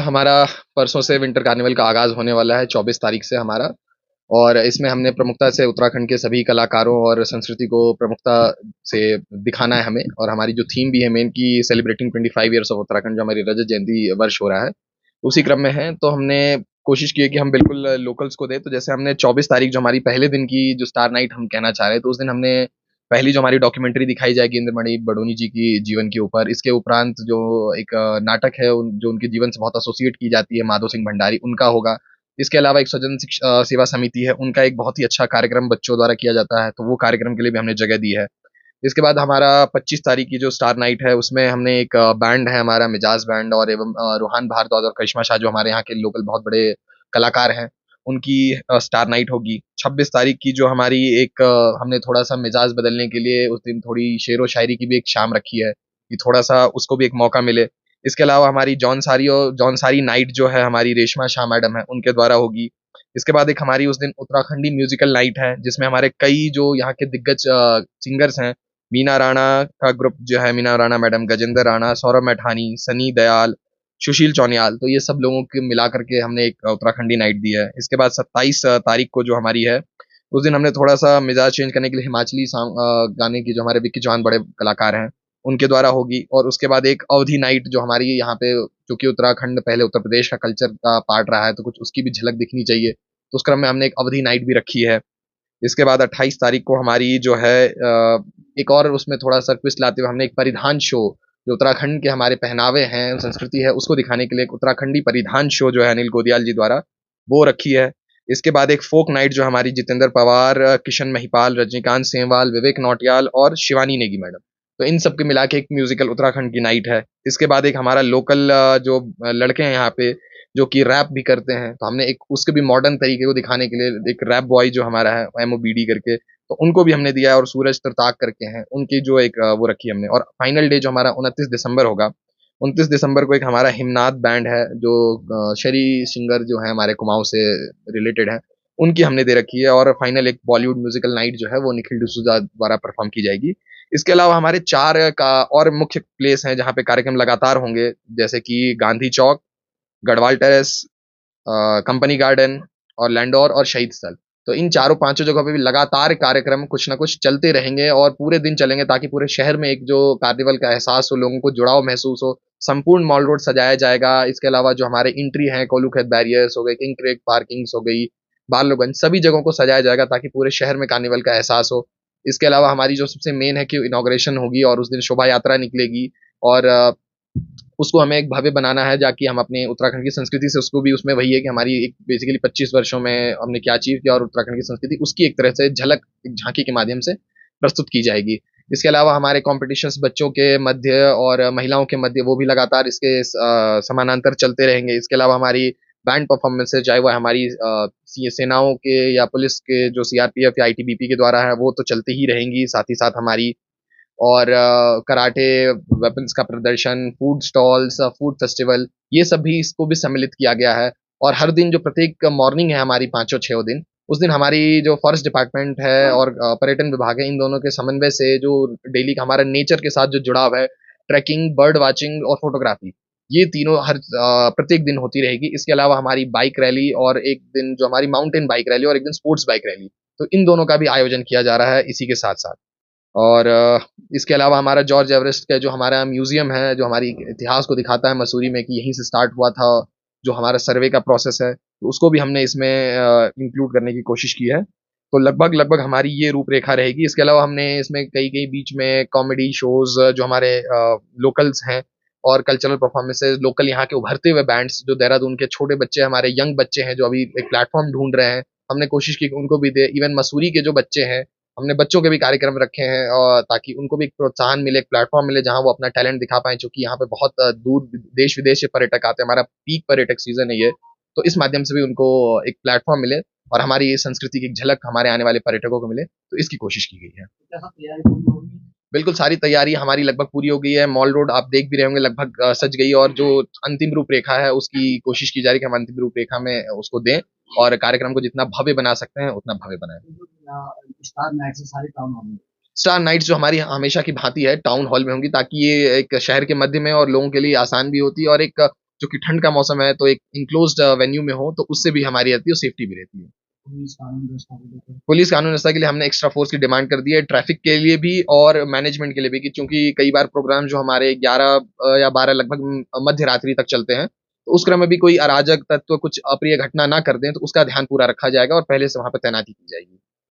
हमारा परसों से विंटर कार्निवल का आगाज़ होने वाला है 24 तारीख से हमारा। और इसमें हमने प्रमुखता से उत्तराखंड के सभी कलाकारों और संस्कृति को प्रमुखता से दिखाना है हमें। और हमारी जो थीम भी है मेन की सेलिब्रेटिंग 25 ईयर्स ऑफ उत्तराखंड, जो हमारी रजत जयंती वर्ष हो रहा है, उसी क्रम में है। तो हमने कोशिश की है कि हम बिल्कुल लोकल्स को दें। तो जैसे हमने 24 तारीख जो हमारी पहले दिन की जो स्टार नाइट हम कहना चाह रहे हैं, तो उस दिन हमने पहली जो हमारी डॉक्यूमेंट्री दिखाई जाएगी इंद्रमणि बडोनी जी की जीवन के ऊपर। इसके उपरांत जो एक नाटक है जो उनके जीवन से बहुत एसोसिएट की जाती है, माधो सिंह भंडारी, उनका होगा। इसके अलावा एक स्वजन सेवा समिति है, उनका एक बहुत ही अच्छा कार्यक्रम बच्चों द्वारा किया जाता है, तो वो कार्यक्रम के लिए भी हमने जगह दी है। इसके बाद हमारा 25 तारीख की जो स्टार नाइट है, उसमें हमने एक बैंड है हमारा मिजाज बैंड, और एवं रूहान भारद्वाज और करिश्मा शाह, जो हमारे यहाँ के लोकल बहुत बड़े कलाकार हैं, उनकी स्टार नाइट होगी। 26 तारीख की जो हमारी एक हमने थोड़ा-सा मिजाज बदलने के लिए उस दिन थोड़ी शेरो शायरी की भी एक शाम रखी है, कि थोड़ा-सा उसको भी एक मौका मिले। इसके अलावा हमारी जौनसारी नाइट जो है हमारी रेशमा शाह मैडम है, उनके द्वारा होगी। इसके बाद एक हमारी उस दिन उत्तराखंडी म्यूजिकल नाइट है, जिसमें हमारे कई जो यहाँ के दिग्गज सिंगर्स हैं, मीना राणा का ग्रुप जो है, मीना राणा मैडम, गजेंद्र राणा, सौरभ मैठानी, सनी दयाल, सुशील चौनियाल, तो ये सब लोगों के मिला करके हमने एक उत्तराखंडी नाइट दी है। इसके बाद 27 तारीख को जो हमारी है, उस दिन हमने थोड़ा-सा मिजाज चेंज करने के लिए हिमाचली गाने की जो हमारे विक्की चौहान बड़े कलाकार हैं, उनके द्वारा होगी। और उसके बाद एक अवधी नाइट जो हमारी यहाँ पे, चूँकि उत्तराखंड पहले उत्तर प्रदेश का कल्चर का पार्ट रहा है, तो कुछ उसकी भी झलक दिखनी चाहिए, तो उस क्रम में हमने एक अवधी नाइट भी रखी है। इसके बाद 28 तारीख को हमारी जो है एक और उसमें थोड़ा-सा ट्विस्ट लाते हुए हमने एक परिधान शो, जो उत्तराखंड के हमारे पहनावे हैं, संस्कृति है, उसको दिखाने के लिए एक उत्तराखंडी परिधान शो जो है अनिल गोदियाल जी द्वारा, वो रखी है। इसके बाद एक फ़ोक नाइट जो हमारी जितेंद्र पवार, किशन महिपाल, रजनीकांत सेमवाल, विवेक नौटियाल और शिवानी नेगी मैडम, तो इन सब के मिला के एक म्यूज़िकल उत्तराखंड की नाइट है। इसके बाद एक हमारा लोकल जो लड़के हैं यहाँ पे, जो कि रैप भी करते हैं, तो हमने एक उसके भी मॉडर्न तरीके को दिखाने के लिए एक रैप बॉय जो हमारा है एमओबीडी करके, तो उनको भी हमने दिया है। और सूरज तरताक करके हैं, उनकी जो एक वो रखी है हमने। और फाइनल डे जो हमारा 29 दिसंबर होगा, 29 दिसंबर को एक हमारा हिमनाद बैंड है, जो शरी सिंगर जो है हमारे कुमाऊँ से रिलेटेड है, उनकी हमने दे रखी है। और फाइनल एक बॉलीवुड म्यूजिकल नाइट जो है वो निखिल डिसूजा द्वारा परफॉर्म की जाएगी। इसके अलावा हमारे 4 का और मुख्य प्लेस हैं जहाँ पे कार्यक्रम लगातार होंगे, जैसे कि गांधी चौक, गढ़वाल टेरेस, कंपनी गार्डन और लैंडोर और शहीद स्थल। तो इन चारों पांचों जगहों पे भी लगातार कार्यक्रम कुछ ना कुछ चलते रहेंगे और पूरे दिन चलेंगे, ताकि पूरे शहर में एक जो कार्निवल का एहसास हो, लोगों को जुड़ाव महसूस हो। संपूर्ण मॉल रोड सजाया जाएगा। इसके अलावा जो हमारे एंट्री हैं, कोलू खेत बैरियर्स हो गए, किंग क्रेग पार्किंग्स हो गई, बालोगंज, सभी जगहों को सजाया जाएगा ताकि पूरे शहर में कार्निवल का एहसास हो। इसके अलावा हमारी जो सबसे मेन है कि इनॉग्रेशन होगी और उस दिन शोभा यात्रा निकलेगी। और उसको हमें एक भव्य बनाना है, जाकि हम अपने उत्तराखंड की संस्कृति से उसको भी, उसमें वही है कि हमारी एक बेसिकली 25 वर्षों में हमने क्या अचीव किया और उत्तराखंड की संस्कृति उसकी एक तरह से झलक, एक झांकी के माध्यम से प्रस्तुत की जाएगी। इसके अलावा हमारे कॉम्पिटिशन्स बच्चों के मध्य और महिलाओं के मध्य, वो भी लगातार इसके समानांतर चलते रहेंगे। इसके अलावा हमारी बैंड परफॉर्मेंसेज, चाहे वह हमारी सेनाओं के या पुलिस के जो सीआरपीएफ या आईटीबीपी के द्वारा है, वो तो चलती ही रहेंगी। साथ ही साथ हमारी और कराटे वेपन्स का प्रदर्शन, फूड स्टॉल्स, फूड फेस्टिवल, ये सब भी, इसको भी सम्मिलित किया गया है। और हर दिन जो प्रत्येक मॉर्निंग है हमारी पाँचों 6 दिन, उस दिन हमारी जो फॉरेस्ट डिपार्टमेंट है और पर्यटन विभाग है, इन दोनों के समन्वय से जो डेली का हमारा नेचर के साथ जो जुड़ाव है, ट्रैकिंग, बर्ड वाचिंग और फोटोग्राफी, ये तीनों हर प्रत्येक दिन होती रहेगी। इसके अलावा हमारी बाइक रैली, और एक दिन जो हमारी माउंटेन बाइक रैली, और एक दिन स्पोर्ट्स बाइक रैली, तो इन दोनों का भी आयोजन किया जा रहा है इसी के साथ-साथ। और इसके अलावा हमारा जॉर्ज एवरेस्ट का जो हमारा म्यूज़ियम है, जो हमारी इतिहास को दिखाता है मसूरी में, कि यहीं से स्टार्ट हुआ था जो हमारा सर्वे का प्रोसेस है, तो उसको भी हमने इसमें इंक्लूड करने की कोशिश की है। तो लगभग हमारी ये रूपरेखा रहेगी। इसके अलावा हमने इसमें कई-कई बीच में कॉमेडी शोज़, जो हमारे लोकल्स हैं, और कल्चरल परफॉर्मेंसेज़, लोकल यहाँ के उभरते हुए बैंड्स, जो देहरादून के छोटे बच्चे, हमारे यंग बच्चे हैं, जो अभी एक प्लेटफ़ॉर्म ढूँढ रहे हैं, हमने कोशिश की कि उनको भी दें। इवन मसूरी के जो बच्चे हैं, हमने बच्चों के भी कार्यक्रम रखे हैं, और ताकि उनको भी एक प्रोत्साहन मिले, एक प्लेटफ़ॉर्म मिले जहाँ वो अपना टैलेंट दिखा पाएँ, चूँकि यहाँ पे बहुत दूर देश-विदेश से पर्यटक आते हैं, हमारा पीक पर्यटक सीज़न है ये। तो इस माध्यम से भी उनको एक प्लेटफ़ॉर्म मिले और हमारी ये संस्कृति की एक झलक हमारे आने वाले पर्यटकों को मिले, तो इसकी कोशिश की गई है। बिल्कुल, सारी तैयारी हमारी लगभग पूरी हो गई है। मॉल रोड आप देख भी रहे होंगे, लगभग सज गई है, और जो अंतिम रूपरेखा है उसकी कोशिश की जा रही है कि हम अंतिम रूपरेखा में उसको दें और कार्यक्रम को जितना भव्य बना सकते हैं उतना भव्य बनाएँ। स्टार नाइट्स सारी टाउन हॉल में। स्टार नाइट्स जो हमारी हमेशा की भांति है टाउन हॉल में होंगी, ताकि ये एक शहर के मध्य में और लोगों के लिए आसान भी होती है, और एक जो कि ठंड का मौसम है तो एक इनक्लोज्ड वेन्यू में हो तो उससे भी हमारी रहती है और सेफ्टी भी रहती है। पुलिस कानून व्यवस्था को लेकर? पुलिस कानून व्यवस्था के लिए हमने एक्स्ट्रा फोर्स की डिमांड कर दी है, ट्रैफिक के लिए भी और मैनेजमेंट के लिए भी, कि चूंकि कई बार प्रोग्राम जो हमारे 11 या 12 लगभग मध्य रात्रि तक चलते हैं, तो उस क्रम में भी कोई अराजक तत्व कुछ अप्रिय घटना ना कर दें तो उसका ध्यान पूरा रखा जाएगा और पहले से वहां पर तैनाती की जाएगी।